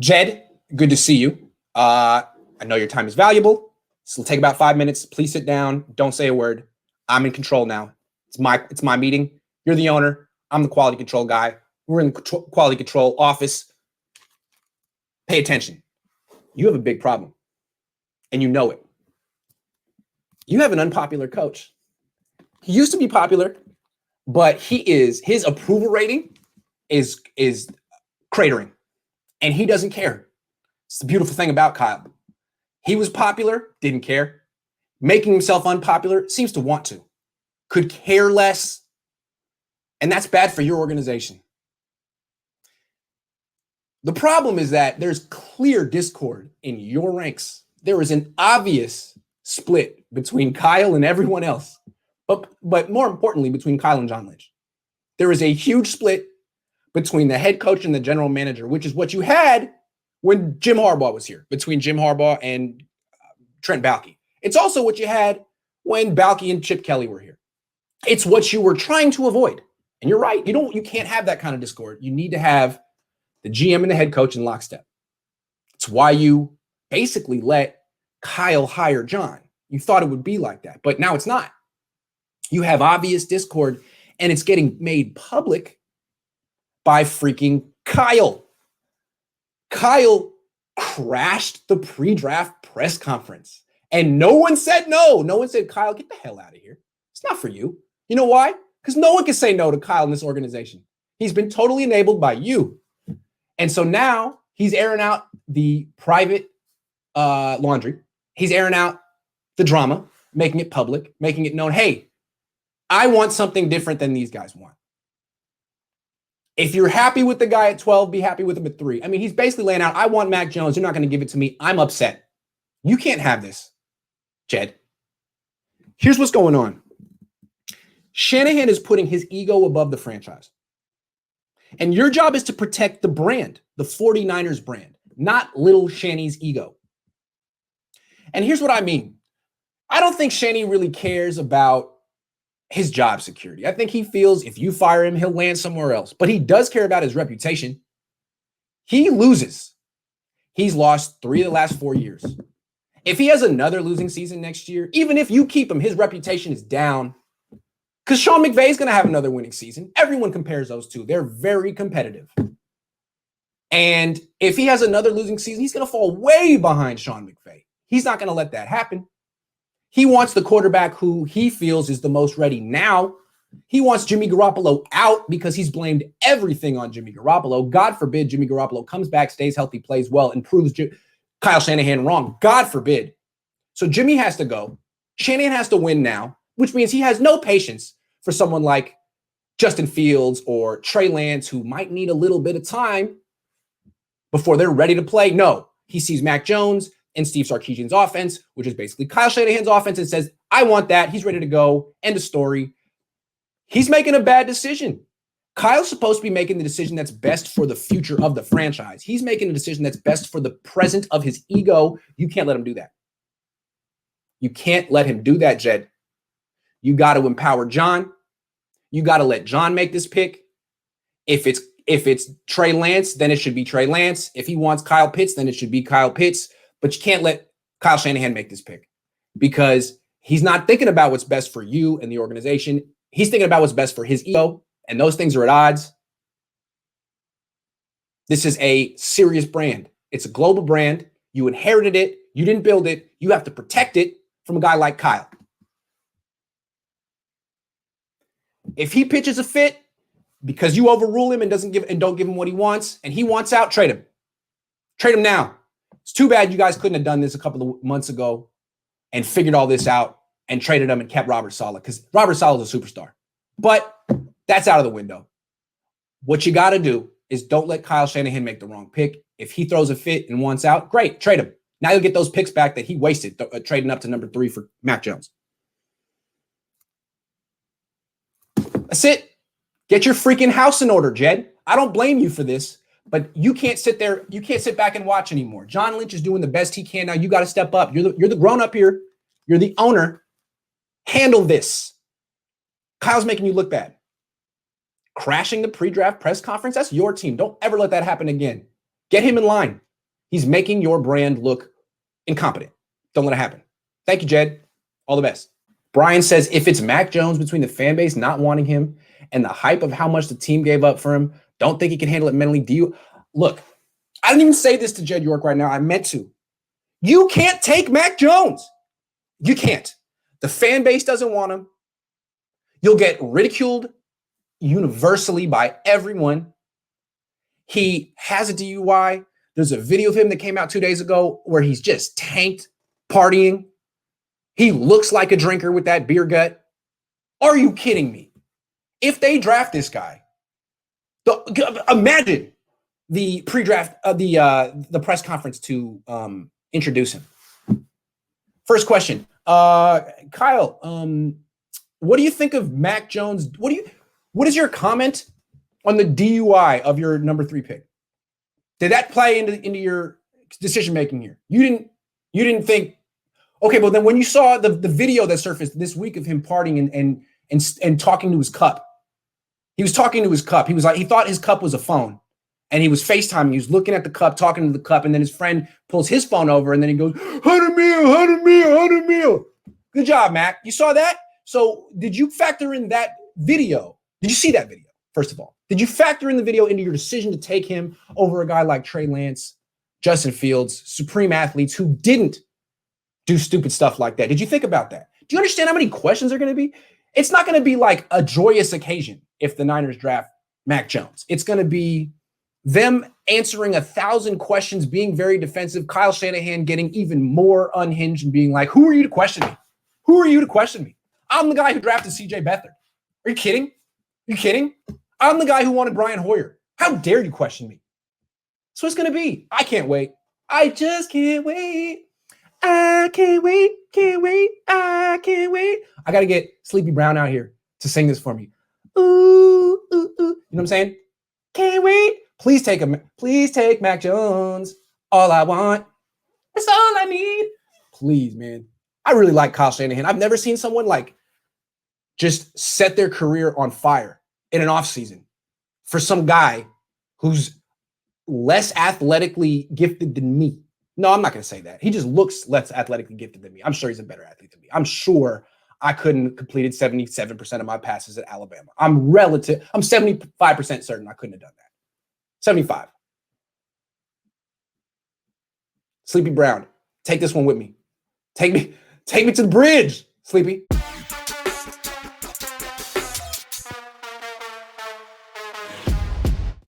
Jed, good to see you. I know your time is valuable. So it'll take about 5 minutes. Please sit down. Don't say a word. I'm in control now. It's my meeting. You're the owner. I'm the quality control guy. We're in the quality control office. Pay attention. You have a big problem, and you know it. You have an unpopular coach. He used to be popular, but his approval rating is cratering, and he doesn't care. It's the beautiful thing about Kyle. He was popular, didn't care. Making himself unpopular, seems to want to. Could care less. And that's bad for your organization. The problem is that there's clear discord in your ranks. There is an obvious split between Kyle and everyone else. But more importantly, between Kyle and John Lynch. There is a huge split between the head coach and the general manager, which is what you had when Jim Harbaugh was here, between Jim Harbaugh and Trent Baalke. It's also what you had when Baalke and Chip Kelly were here. It's what you were trying to avoid. And you're right. You can't have that kind of discord. You need to have the GM and the head coach in lockstep. It's why you basically let Kyle hire John. You thought it would be like that, but now it's not. You have obvious discord, and it's getting made public by freaking Kyle. Kyle crashed the pre-draft press conference, and no one said no. No one said, Kyle, get the hell out of here. It's not for you. You know why? Because no one can say no to Kyle in this organization. He's been totally enabled by you. And so now he's airing out the private laundry. He's airing out the drama, making it public, making it known, hey, I want something different than these guys want. If you're happy with the guy at 12, be happy with him at 3. I mean, he's basically laying out, I want Mac Jones. You're not going to give it to me. I'm upset. You can't have this, Jed. Here's what's going on. Shanahan is putting his ego above the franchise. And your job is to protect the brand, the 49ers brand, not little Shanny's ego. And here's what I mean. I don't think Shanny really cares about his job security. I think he feels if you fire him, he'll land somewhere else. But he does care about his reputation. He loses. He's lost 3 of the last 4 years. If he has another losing season next year, even if you keep him, his reputation is down. Because Sean McVay is going to have another winning season. Everyone compares those two. They're very competitive. And if he has another losing season, he's going to fall way behind Sean McVay. He's not going to let that happen. He wants the quarterback who he feels is the most ready now. He wants Jimmy Garoppolo out because he's blamed everything on Jimmy Garoppolo. God forbid Jimmy Garoppolo comes back, stays healthy, plays well, and proves Kyle Shanahan wrong. God forbid. So Jimmy has to go. Shanahan has to win now, which means he has no patience for someone like Justin Fields or Trey Lance, who might need a little bit of time before they're ready to play. No, he sees Mac Jones and Steve Sarkisian's offense, which is basically Kyle Shanahan's offense, and says, I want that. He's ready to go. End of story. He's making a bad decision. Kyle's supposed to be making the decision that's best for the future of the franchise. He's making a decision that's best for the present of his ego. You can't let him do that. You can't let him do that, Jed. You got to empower John. You got to let John make this pick. If it's Trey Lance, then it should be Trey Lance. If he wants Kyle Pitts, then it should be Kyle Pitts. But you can't let Kyle Shanahan make this pick because he's not thinking about what's best for you and the organization. He's thinking about what's best for his ego, and those things are at odds. This is a serious brand. It's a global brand. You inherited it. You didn't build it. You have to protect it from a guy like Kyle. If he pitches a fit because you overrule him and don't give him what he wants, and he wants out, trade him. Trade him now. It's too bad you guys couldn't have done this a couple of months ago and figured all this out and traded him and kept Robert Saleh, because Robert Saleh is a superstar. But that's out of the window. What you got to do is don't let Kyle Shanahan make the wrong pick. If he throws a fit and wants out, great, trade him. Now you'll get those picks back that he wasted trading up to number 3 for Mac Jones. That's it. Get your freaking house in order, Jed. I don't blame you for this, but you can't sit there. You can't sit back and watch anymore. John Lynch is doing the best he can now. You got to step up. You're the grown up here. You're the owner. Handle this. Kyle's making you look bad. Crashing the pre-draft press conference, that's your team. Don't ever let that happen again. Get him in line. He's making your brand look incompetent. Don't let it happen. Thank you, Jed. All the best. Brian says, if it's Mac Jones between the fan base not wanting him and the hype of how much the team gave up for him, don't think he can handle it mentally. Do you? Look, I didn't even say this to Jed York right now. I meant to. You can't take Mac Jones. You can't. The fan base doesn't want him. You'll get ridiculed universally by everyone. He has a DUI. There's a video of him that came out 2 days ago where he's just tanked, partying. He looks like a drinker with that beer gut. Are you kidding me? If they draft this guy, imagine the pre-draft, the press conference to introduce him. First question, Kyle. What do you think of Mac Jones? What is your comment on the DUI of your number 3 pick? Did that play into your decision making here? You didn't think, okay, well then when you saw the video that surfaced this week of him partying and talking to his cup, he was talking to his cup. He was like, he thought his cup was a phone, and he was FaceTiming. He was looking at the cup, talking to the cup, and then his friend pulls his phone over, and then he goes, 100 mil. Good job, Mac. You saw that? So did you factor in that video? Did you see that video, first of all? Did you factor in the video into your decision to take him over a guy like Trey Lance, Justin Fields, supreme athletes who didn't do stupid stuff like that? Did you think about that? Do you understand how many questions are going to be? It's not going to be like a joyous occasion if the Niners draft Mac Jones. It's going to be them answering 1,000 questions, being very defensive, Kyle Shanahan getting even more unhinged and being like, who are you to question me? Who are you to question me? I'm the guy who drafted CJ Beathard. Are you kidding? Are you kidding? I'm the guy who wanted Brian Hoyer. How dare you question me? So it's going to be. I can't wait. I just can't wait. I can't wait. Can't wait. I can't wait. I got to get Sleepy Brown out here to sing this for me. Ooh, ooh, ooh. You know what I'm saying? Can't wait. Please take Mac Jones. All I want. That's all I need. Please, man. I really like Kyle Shanahan. I've never seen someone like just set their career on fire in an offseason for some guy who's less athletically gifted than me. No, I'm not going to say that. He just looks less athletically gifted than me. I'm sure he's a better athlete than me. I'm sure I couldn't completed 77% of my passes at Alabama. I'm 75% certain I couldn't have done that. 75. Sleepy Brown, take this one with me. Take me to the bridge, Sleepy.